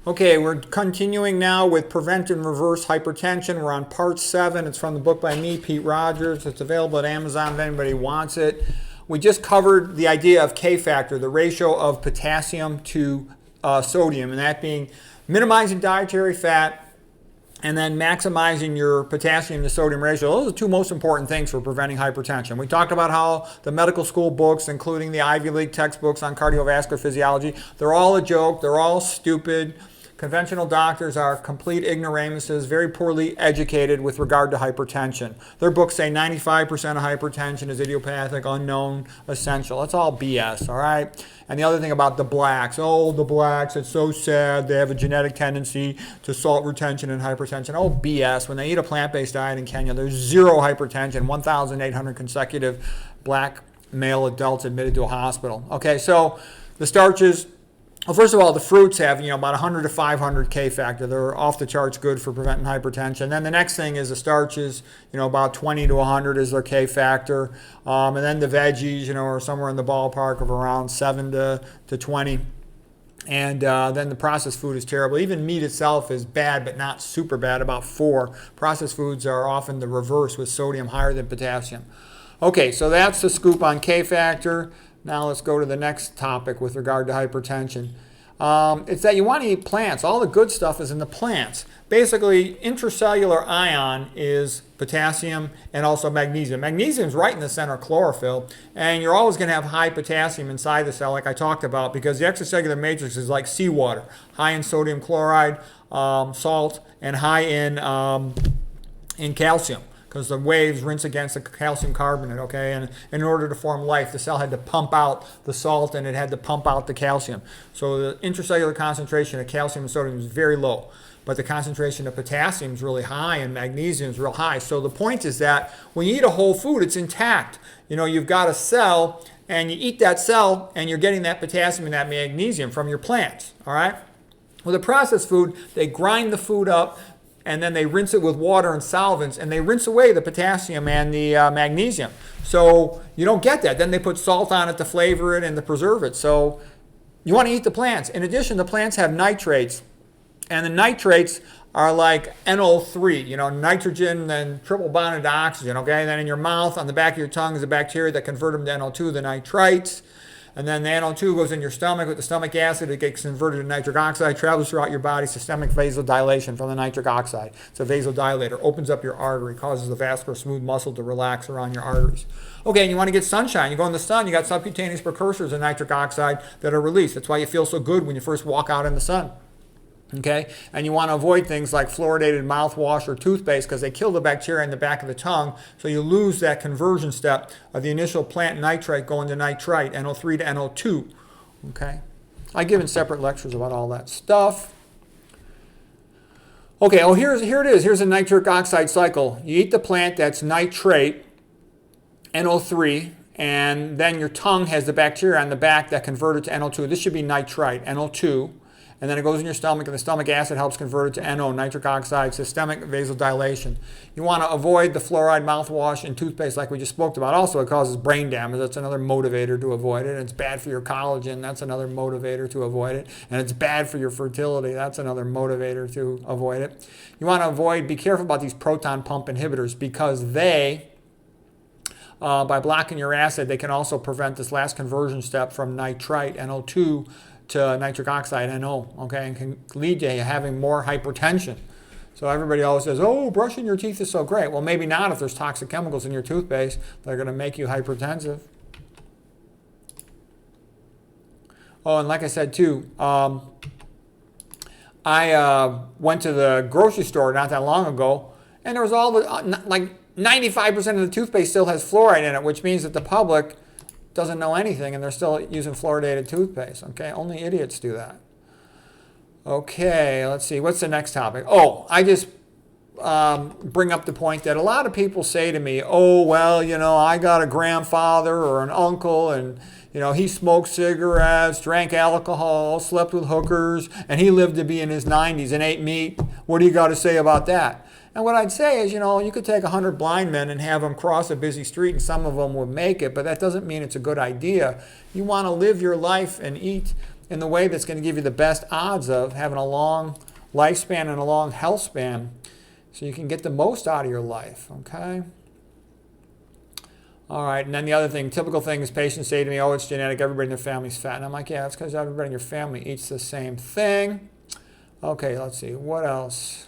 Okay, we're continuing now with prevent and reverse hypertension. We're on part 7. It's from the book by me, Pete Rogers. It's available at Amazon if anybody wants it. We just covered the idea of K factor, the ratio of potassium to sodium, and that being minimizing dietary fat and then maximizing your potassium to sodium ratio. Those are the two most important things for preventing hypertension. We talked about how the medical school books, including the Ivy League textbooks on cardiovascular physiology, they're all a joke, they're all stupid. Conventional doctors are complete ignoramuses, very poorly educated with regard to hypertension. Their books say 95% of hypertension is idiopathic, unknown, essential. That's all BS, all right? And the other thing about the blacks, oh, the blacks, it's so sad. They have a genetic tendency to salt retention and hypertension. Oh, BS. When they eat a plant-based diet in Kenya, there's zero hypertension, 1,800 consecutive black male adults admitted to a hospital. Okay, so the starches. Well, first of all, the fruits have, about 100 to 500 K factor. They're off the charts good for preventing hypertension. Then the next thing is the starches, about 20 to 100 is their K factor. And then the veggies, are somewhere in the ballpark of around 7 to 20. And then the processed food is terrible. Even meat itself is bad, but not super bad, about 4. Processed foods are often the reverse with sodium higher than potassium. Okay, so that's the scoop on K factor. Now let's go to the next topic with regard to hypertension. It's that you want to eat plants. All the good stuff is in the plants. Basically, intracellular ion is potassium and also magnesium. Magnesium is right in the center of chlorophyll, and you're always going to have high potassium inside the cell, like I talked about, because the extracellular matrix is like seawater, high in sodium chloride, salt, and high in calcium, because the waves rinse against the calcium carbonate, okay? And in order to form life, the cell had to pump out the salt and it had to pump out the calcium. So the intracellular concentration of calcium and sodium is very low, but the concentration of potassium is really high and magnesium is real high. So the point is that when you eat a whole food, it's intact. You've got a cell and you eat that cell and you're getting that potassium and that magnesium from your plants, all right? With a processed food, they grind the food up, and then they rinse it with water and solvents, and they rinse away the potassium and the magnesium. So you don't get that. Then they put salt on it to flavor it and to preserve it. So you want to eat the plants. In addition, the plants have nitrates, and the nitrates are like NO3, nitrogen and triple bonded to oxygen, okay? And then in your mouth, on the back of your tongue, is a bacteria that convert them to NO2, the nitrites. And then the NO2 goes in your stomach with the stomach acid. It gets converted to nitric oxide, travels throughout your body, systemic vasodilation from the nitric oxide. It's a vasodilator, opens up your artery, causes the vascular smooth muscle to relax around your arteries. Okay, and you want to get sunshine. You go in the sun, you got subcutaneous precursors of nitric oxide that are released. That's why you feel so good when you first walk out in the sun. Okay, and you want to avoid things like fluoridated mouthwash or toothpaste because they kill the bacteria in the back of the tongue, so you lose that conversion step of the initial plant nitrate going to nitrite, NO3 to NO2. Okay, I've given separate lectures about all that stuff. Okay, here it is. Here's a nitric oxide cycle. You eat the plant, that's nitrate, NO3, and then your tongue has the bacteria on the back that convert it to NO2. This should be nitrite, NO2. And then it goes in your stomach, and the stomach acid helps convert it to NO, nitric oxide, systemic vasodilation. You want to avoid the fluoride mouthwash and toothpaste like we just spoke about. Also, it causes brain damage. That's another motivator to avoid it. And it's bad for your collagen. That's another motivator to avoid it. And it's bad for your fertility. That's another motivator to avoid it. You want to be careful about these proton pump inhibitors because they, by blocking your acid, they can also prevent this last conversion step from nitrite, NO2, to nitric oxide, NO, okay, and can lead to having more hypertension. So everybody always says, oh, brushing your teeth is so great. Well, maybe not if there's toxic chemicals in your toothpaste that are going to make you hypertensive. Oh, and like I said, too, I went to the grocery store not that long ago, and there was all the, like 95% of the toothpaste still has fluoride in it, which means that the public doesn't know anything and they're still using fluoridated toothpaste. Okay, only idiots do that. Okay, let's see, what's the next topic? Oh, I just bring up the point that a lot of people say to me, oh, well, I got a grandfather or an uncle and he smoked cigarettes, drank alcohol, slept with hookers, and he lived to be in his 90s and ate meat. What do you got to say about that? And what I'd say is, you could take 100 blind men and have them cross a busy street and some of them would make it, but that doesn't mean it's a good idea. You want to live your life and eat in the way that's going to give you the best odds of having a long lifespan and a long health span so you can get the most out of your life, okay? All right, and then the other thing, typical thing is patients say to me, oh, it's genetic, everybody in their family's fat. And I'm like, yeah, that's because everybody in your family eats the same thing. Okay, let's see, what else?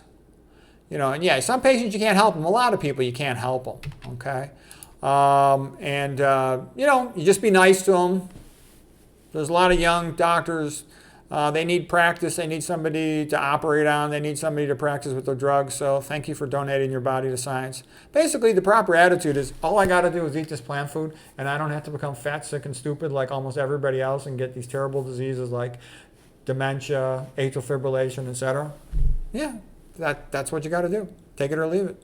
You know, and yeah, some patients you can't help them. A lot of people you can't help them, okay? You know, you just be nice to them. There's a lot of young doctors. They need practice. They need somebody to operate on. They need somebody to practice with their drugs. So thank you for donating your body to science. Basically, the proper attitude is all I got to do is eat this plant food, and I don't have to become fat, sick, and stupid like almost everybody else and get these terrible diseases like dementia, atrial fibrillation, etc. Yeah, that's what you got to do. Take it or leave it.